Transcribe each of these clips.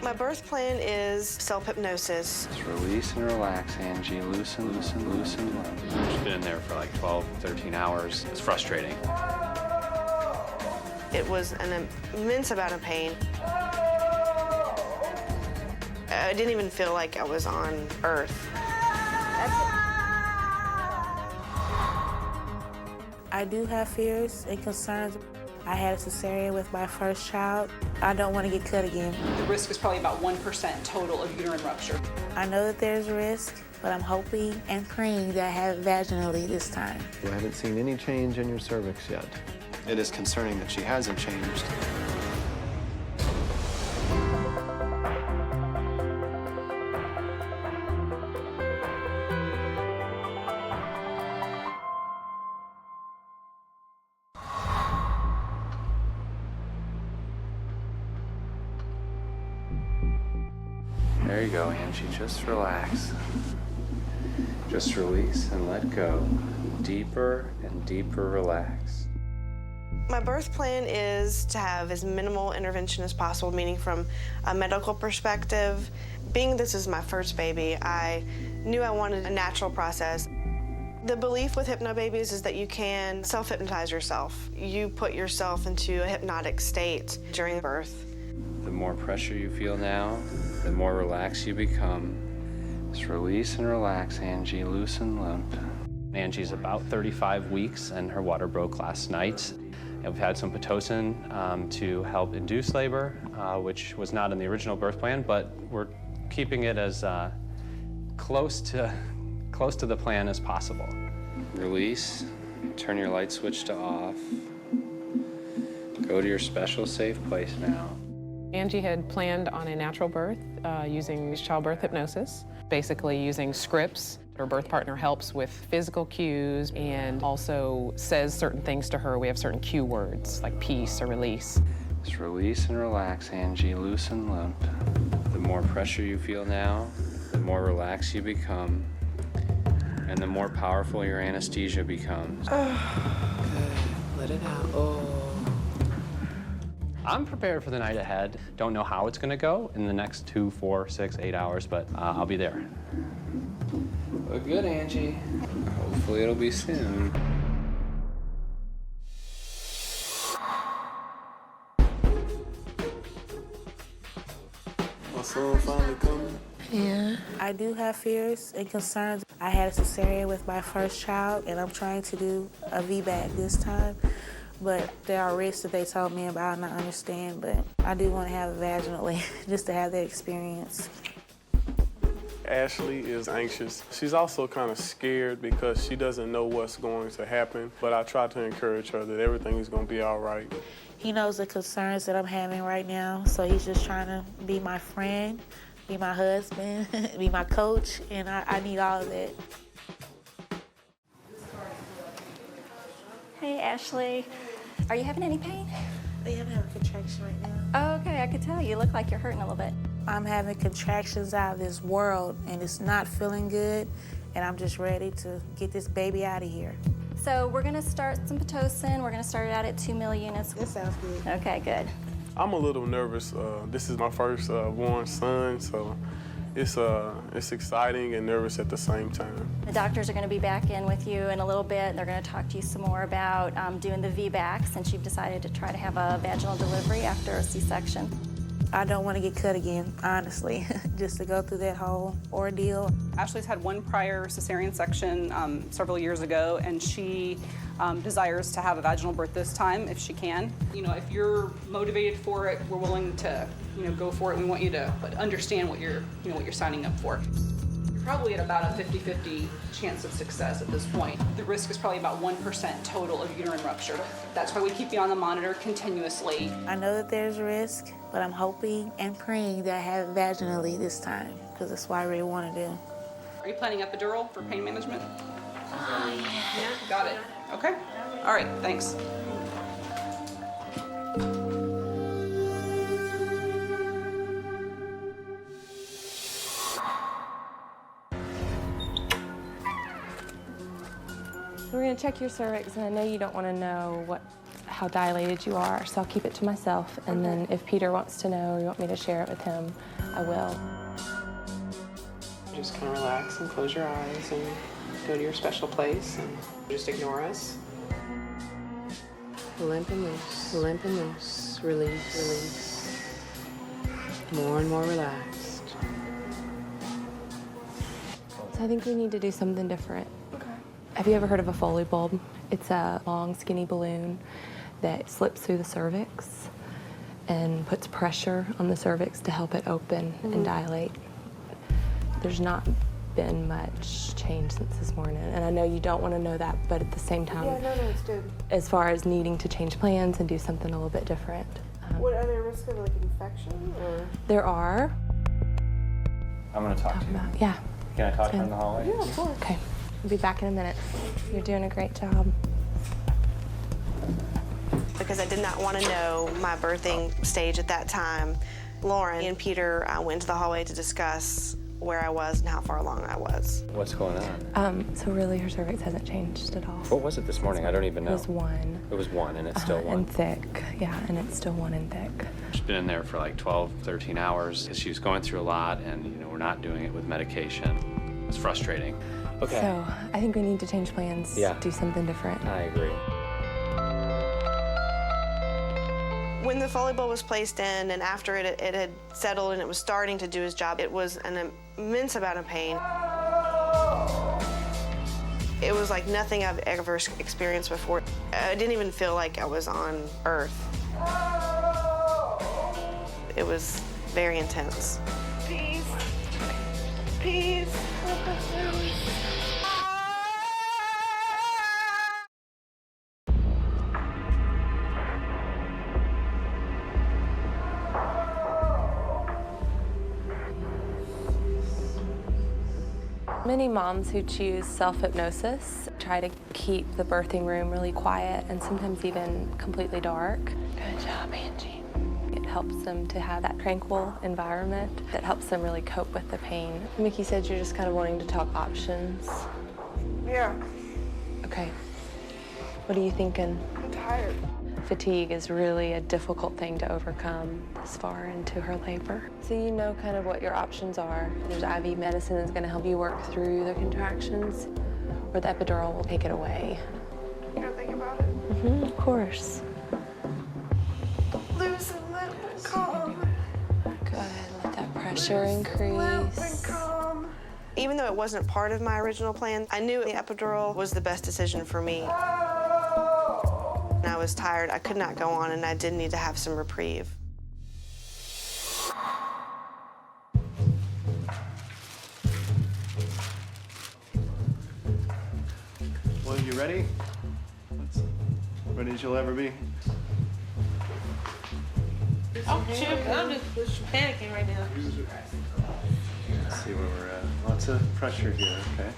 My birth plan is self-hypnosis. Just release and relax, Angie. Loosen, loosen, loosen. She's been in there for like 12, 13 hours. It's frustrating. It was an immense amount of pain. I didn't even feel like I was on Earth. I do have fears and concerns. I had a cesarean with my first child. I don't want to get cut again. The risk is probably about 1% total of uterine rupture. I know that there's a risk, but I'm hoping and praying that I have it vaginally this time. I haven't seen any change in your cervix yet. It is concerning that she hasn't changed. There you go, Angie. Just relax. Just release and let go. Deeper and deeper relax. My birth plan is to have as minimal intervention as possible, meaning from a medical perspective. Being this is my first baby, I knew I wanted a natural process. The belief with hypno-babies is that you can self-hypnotize yourself. You put yourself into a hypnotic state during birth. The more pressure you feel now, the more relaxed you become. Just release and relax, Angie. Loosen, limp. Angie's about 35 weeks, and her water broke last night. And we've had some Pitocin to help induce labor, which was not in the original birth plan, but we're keeping it as close to the plan as possible. Release. Turn your light switch to off. Go to your special safe place now. Angie had planned on a natural birth using childbirth hypnosis, basically using scripts. Her birth partner helps with physical cues and also says certain things to her. We have certain cue words like peace or release. Just release and relax, Angie. Loosen, limp. The more pressure you feel now, the more relaxed you become, and the more powerful your anesthesia becomes. Good. Let it out. Oh. I'm prepared for the night ahead. Don't know how it's gonna go in the next 2, 4, 6, 8 hours, but I'll be there. Look good, Angie. Hopefully it'll be soon. My son finally coming. Yeah. I do have fears and concerns. I had a cesarean with my first child, and I'm trying to do a Vbac this time. But there are risks that they told me about and I understand, but I do want to have it vaginally, just to have that experience. Ashley is anxious. She's also kind of scared because she doesn't know what's going to happen, but I try to encourage her that everything is going to be all right. He knows the concerns that I'm having right now, so he's just trying to be my friend, be my husband, be my coach, and I need all of that. Hey, Ashley. Are you having any pain? I am having a contraction right now. Oh, okay, I could tell. You look like you're hurting a little bit. I'm having contractions out of this world, and it's not feeling good, and I'm just ready to get this baby out of here. So we're gonna start some Pitocin. We're gonna start it out at 2 ml units. That sounds good. Okay, good. I'm a little nervous. This is my first born son, so it's exciting and nervous at the same time. The doctors are gonna be back in with you in a little bit. They're gonna talk to you some more about doing the Vbac since you've decided to try to have a vaginal delivery after a C-section. I don't want to get cut again, honestly, just to go through that whole ordeal. Ashley's had one prior cesarean section several years ago, and she desires to have a vaginal birth this time if she can. You know, if you're motivated for it, we're willing to, go for it. We want you to understand what you're signing up for. You're probably at about a 50-50 chance of success at this point. The risk is probably about 1% total of uterine rupture. That's why we keep you on the monitor continuously. I know that there's a risk, but I'm hoping and praying that I have it vaginally this time, because that's what I really want to do. Are you planning epidural for pain management? Yeah. Got it. Okay. All right, thanks. We're going to check your cervix, and I know you don't want to know how dilated you are, so I'll keep it to myself. And then if Peter wants to know or you want me to share it with him, I will. Just kind of relax and close your eyes and go to your special place and just ignore us. Limp and loose, limp and loose, release, release. More and more relaxed. So I think we need to do something different. Okay. Have you ever heard of a Foley bulb? It's a long, skinny balloon that slips through the cervix and puts pressure on the cervix to help it open and dilate. There's not been much change since this morning, and I know you don't want to know that, but at the same time, it's good. as far as needing to change plans and do something a little bit different. What are there risks of like infection or? There are. I'm going to talk to you. Yeah. Can I talk to her in the hallway? Yeah, of course. Okay. I'll be back in a minute. You're doing a great job. Because I did not want to know my birthing stage at that time, Lauren and Peter went to the hallway to discuss where I was and how far along I was. What's going on? So really her cervix hasn't changed at all. What was it this morning? I don't even know. It was 1. It was 1, and it's still 1. And thick, yeah, and it's still 1 and thick. She's been in there for like 12, 13 hours because she was going through a lot, and we're not doing it with medication. It's frustrating. Okay. So I think we need to change plans, do something different. I agree. When the Foley bulb was placed in and after it had settled and it was starting to do its job, it was an immense amount of pain. It was like nothing I've ever experienced before. I didn't even feel like I was on Earth. It was very intense. Peace. Peace. Many moms who choose self-hypnosis try to keep the birthing room really quiet and sometimes even completely dark. Good job, Angie. It helps them to have that tranquil environment that helps them really cope with the pain. Mickey said you're just kind of wanting to talk options. Yeah. Okay. What are you thinking? I'm tired. Fatigue is really a difficult thing to overcome this far into her labor. So you know kind of what your options are. There's IV medicine that's gonna help you work through the contractions, or the epidural will take it away. You gotta think about it. Of course. Loosen, let me calm. Good, let that pressure increase. Let me calm. Even though it wasn't part of my original plan, I knew the epidural was the best decision for me. I was tired, I could not go on, and I did need to have some reprieve. Well, you ready? Ready as you'll ever be? Oh, shoot, I'm just panicking right now. Let's see where we're at. Lots of pressure here, okay?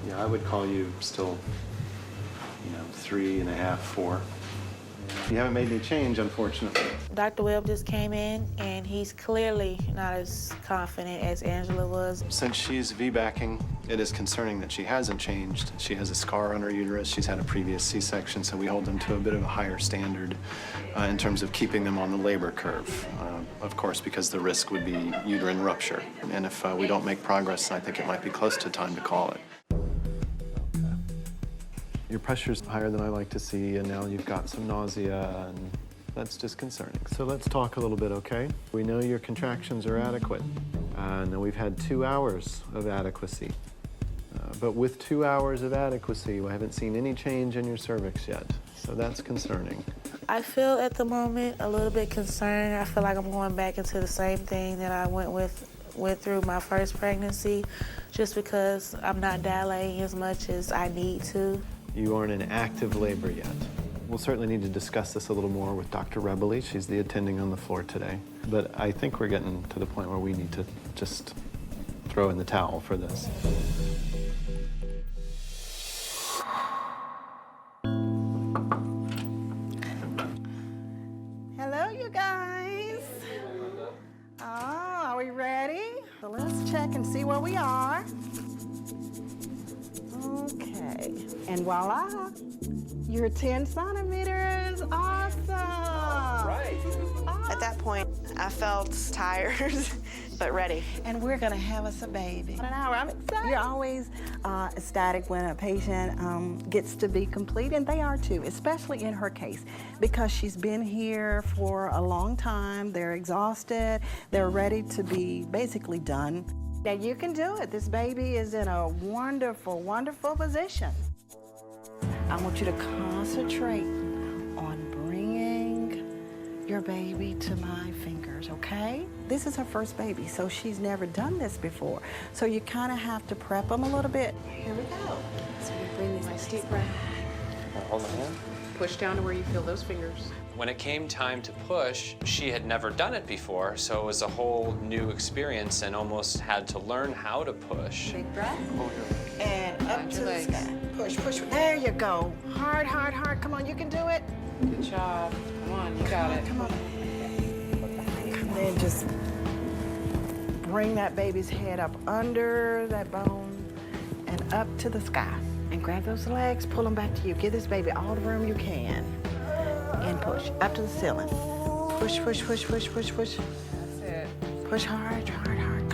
Yeah, I would call you still 3.5, 4. You haven't made any change, unfortunately. Dr. Webb just came in, and he's clearly not as confident as Angela was. Since she's Vbacing, it is concerning that she hasn't changed. She has a scar on her uterus. She's had a previous C-section, so we hold them to a bit of a higher standard in terms of keeping them on the labor curve. Of course, because the risk would be uterine rupture. And if we don't make progress, I think it might be close to time to call it. Your pressure's higher than I like to see, and now you've got some nausea, and that's disconcerting. So let's talk a little bit, okay? We know your contractions are adequate, and we've had 2 hours of adequacy. But with 2 hours of adequacy, we haven't seen any change in your cervix yet, so that's concerning. I feel at the moment a little bit concerned. I feel like I'm going back into the same thing that I went through my first pregnancy, just because I'm not dilating as much as I need to. You aren't in active labor yet. We'll certainly need to discuss this a little more with Dr. Rebele. She's the attending on the floor today. But I think we're getting to the point where we need to just throw in the towel for this. Hello, you guys. Oh, are we ready? So let's check and see where we are. Okay, and voila, you're 10 centimeters. Awesome. Right. At that point, I felt tired, but ready. And we're gonna have us a baby. An hour, I'm excited. You're always ecstatic when a patient gets to be complete, and they are too, especially in her case, because she's been here for a long time, they're exhausted, they're ready to be basically done. Now you can do it. This baby is in a wonderful, wonderful position. I want you to concentrate on bringing your baby to my fingers, okay? This is her first baby, so she's never done this before. So you kind of have to prep them a little bit. Here we go. So you bring these nice deep breath. Hold my hand. Push down to where you feel those fingers. When it came time to push, she had never done it before, so it was a whole new experience and almost had to learn how to push. Big breath. And up to the legs. sky. Push, push. There you go. Hard, hard, hard. Come on, you can do it. Good job. Come on, you got it. Come on. And then just bring that baby's head up under that bone and up to the sky. And grab those legs, pull them back to you. Give this baby all the room you can. And push, up to the ceiling. Push, push, push, push, push, push. That's it. Push hard, hard, hard.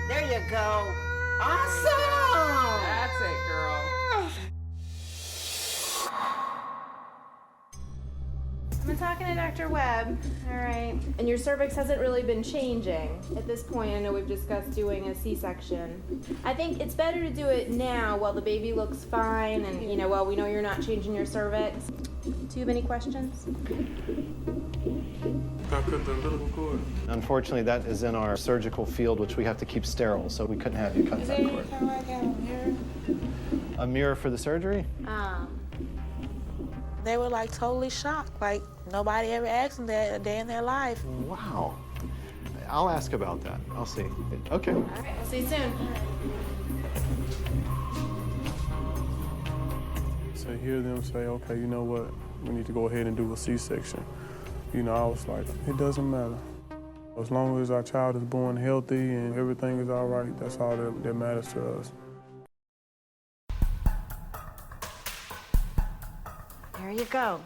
There you go. Awesome! That's it, girl. I've been talking to Dr. Webb, all right, and your cervix hasn't really been changing. At this point, I know we've discussed doing a C-section. I think it's better to do it now while the baby looks fine and, you know, while we know you're not changing your cervix. Do you have any questions? I cut the umbilical cord. Unfortunately, that is in our surgical field, which we have to keep sterile, so we couldn't have you cut that cord. A mirror for the surgery? They were like totally shocked, like nobody ever asked them that a day in their life. Wow. I'll ask about that. I'll see. Okay. All right, I'll see you soon. So hear them say, okay, you know what? We need to go ahead and do a C-section. You know, I was like, it doesn't matter. As long as our child is born healthy and everything is all right, that's all that matters to us. There you go.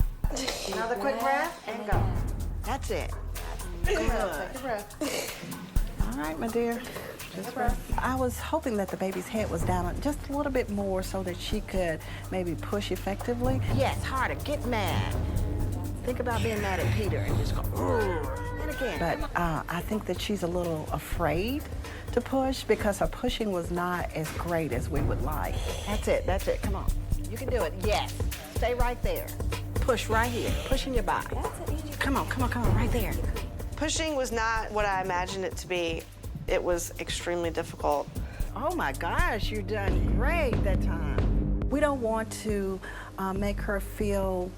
Another quick breath and go. That's it. Good. Take a breath. All right, my dear. Just breath. I was hoping that the baby's head was down just a little bit more so that she could maybe push effectively. Yes, harder. Get mad. Think about being mad at Peter and just go, and again. But I think that she's a little afraid to push because her pushing was not as great as we would like. That's it. That's it. Come on. You can do it. Yes. Stay right there. Push right here. Push in your body. Come on, come on, come on. Right there. Pushing was not what I imagined it to be. It was extremely difficult. Oh my gosh, you've done great that time. We don't want to make her feel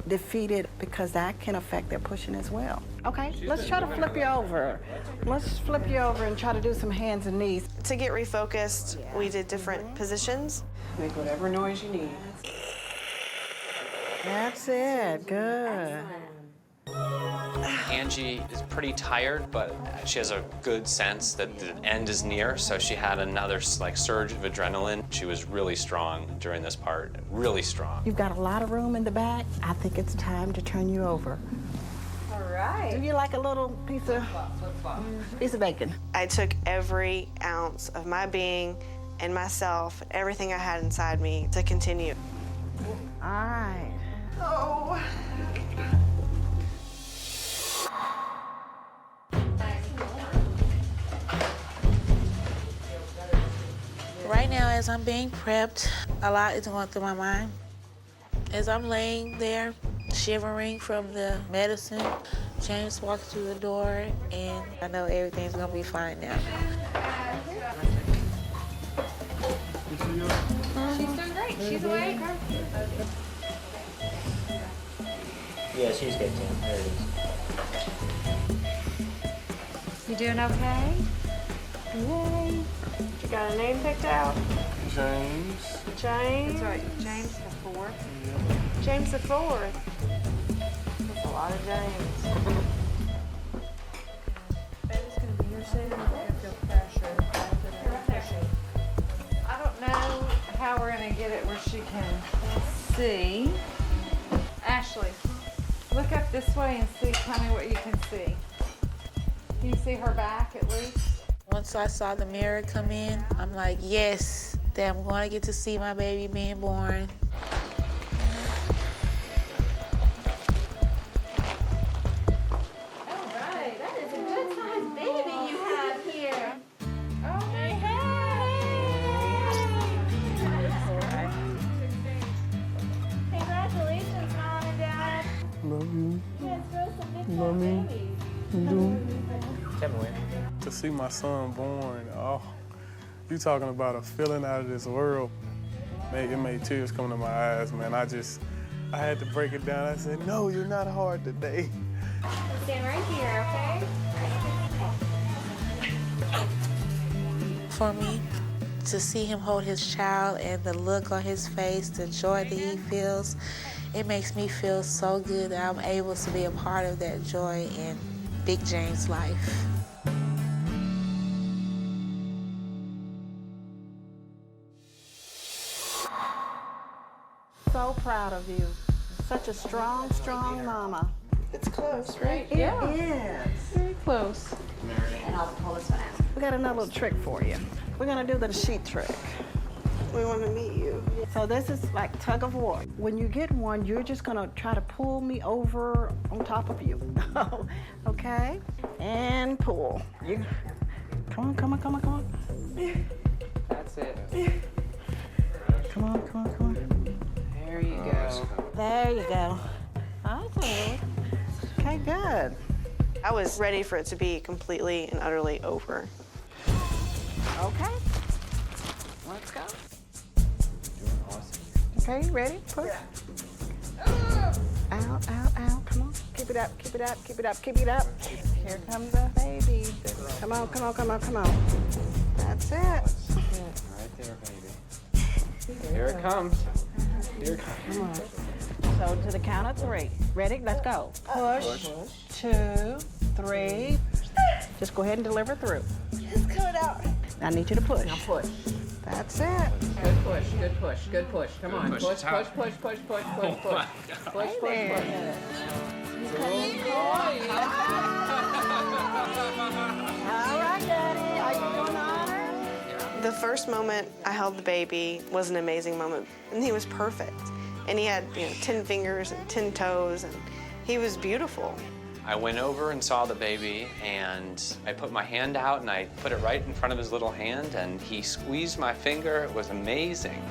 defeated because that can affect their pushing as well. Okay, let's try to flip you over. Let's flip you over and try to do some hands and knees. To get refocused, we did different positions. Make whatever noise you need. That's it, good. Angie is pretty tired, but she has a good sense that the end is near, so she had another surge of adrenaline. She was really strong during this part, really strong. You've got a lot of room in the back. I think it's time to turn you over. All right. Do you like a little piece of bacon? I took every ounce of my being and myself, everything I had inside me to continue. All right. Oh. Right now, as I'm being prepped, a lot is going through my mind. As I'm laying there, shivering from the medicine, James walks through the door, and I know everything's gonna be fine now. She's doing great. She's awake. Yeah, she's good too. There it is. You doing okay? Yay. You got a name picked out? James. James? That's right. James the fourth. James the Fourth. That's a lot of James. Baby's gonna be here soon. We're gonna feel pressure. Pushing. how we're gonna get it where she can see. Ashley, look up this way and see, tell me what you can see. Can you see her back at least? Once I saw the mirror come in, I'm like, yes, that I'm going to get to see my baby being born. All right, that is a good sized baby you have here. Oh, hey. Congratulations, Mom and Dad. Love you. You guys grow some big Love me. babies. You do. Tell me when. To see my son born, oh, you talking about a feeling out of this world. Man, it made tears come to my eyes, man. I had to break it down. I said, no, you're not hard today. Stand right here, okay? For me, to see him hold his child and the look on his face, the joy that he feels, it makes me feel so good that I'm able to be a part of that joy in Big James' life. So proud of you. Such a strong, strong mama. It's close, right? It is. Very close. And I'll pull this one out. We got another little trick for you. We're gonna do the sheet trick. We want to meet you. So this is like tug of war. When you get one, you're just gonna try to pull me over on top of you. Okay? And pull. Come on, come on, come on, come on. That's it. Come on, come on, come on. There you go. There you go. Okay. Okay, good. I was ready for it to be completely and utterly over. Okay. Let's go. Doing awesome. Okay, ready? Push. Out, out, out. Come on. Keep it up, keep it up, keep it up, keep it up. Here comes the baby. Come on, come on, come on, come on. That's it. Right there, baby. Here it comes. Here it comes. Come on. So to the count of 3. Ready? Let's go. Push. 2, 3. Just go ahead and deliver through. It's coming out. I need you to push. Now push. That's it. Good push, good push, good push. Come on. Push, Push, push, push, push, push, push, push, push. Push, push, There. All right, Daddy. Are you doing honor? The first moment I held the baby was an amazing moment, and he was perfect. And he had 10 fingers and 10 toes, and he was beautiful. I went over and saw the baby, and I put my hand out and I put it right in front of his little hand, and he squeezed my finger. It was amazing.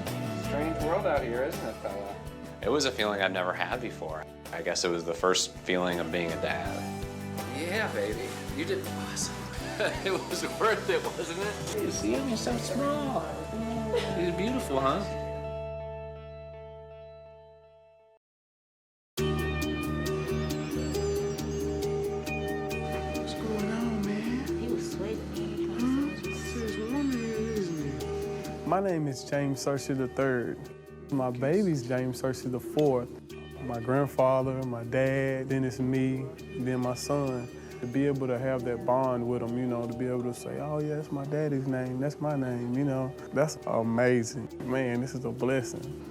Strange world out here, isn't it, fella? It was a feeling I've never had before. I guess it was the first feeling of being a dad. Yeah, baby, you did awesome. It was worth it, wasn't it? You see him, he's so small. He's beautiful, huh? My name is James Searcy III. My baby's James Searcy IV. My grandfather, my dad, then it's me, then my son. To be able to have that bond with them, to be able to say, oh yeah, that's my daddy's name, that's my name, that's amazing. Man, this is a blessing.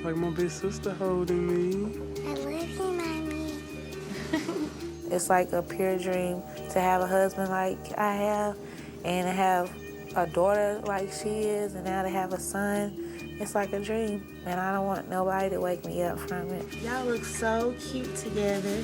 Like my big sister holding me. I love you, Mommy. It's like a pure dream to have a husband like I have and to have a daughter like she is, and now to have a son. It's like a dream, and I don't want nobody to wake me up from it. Y'all look so cute together.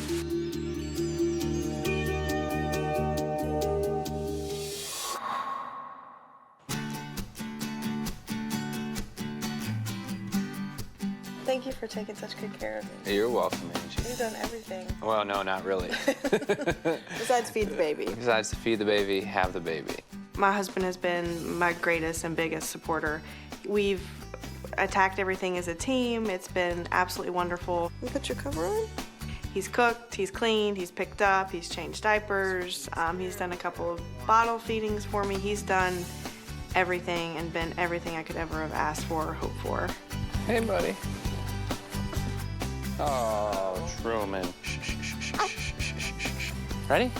Thank you for taking such good care of me. You're welcome, Angie. You've done everything. Well, no, not really. Besides feed the baby. Besides to feed the baby, have the baby. My husband has been my greatest and biggest supporter. We've attacked everything as a team. It's been absolutely wonderful. You put your cover on? He's cooked, he's cleaned, he's picked up, he's changed diapers, he's done a couple of bottle feedings for me. He's done everything and been everything I could ever have asked for or hoped for. Hey, buddy. Oh, Truman. Ready?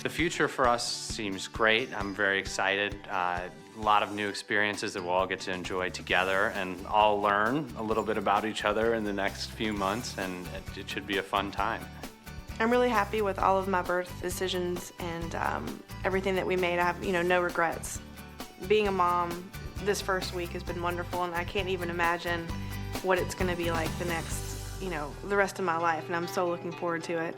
The future for us seems great. I'm very excited. A lot of new experiences that we'll all get to enjoy together and all learn a little bit about each other in the next few months, and it should be a fun time. I'm really happy with all of my birth decisions and everything that we made. I have, no regrets. Being a mom this first week has been wonderful, and I can't even imagine what it's going to be like the next, the rest of my life, and I'm so looking forward to it.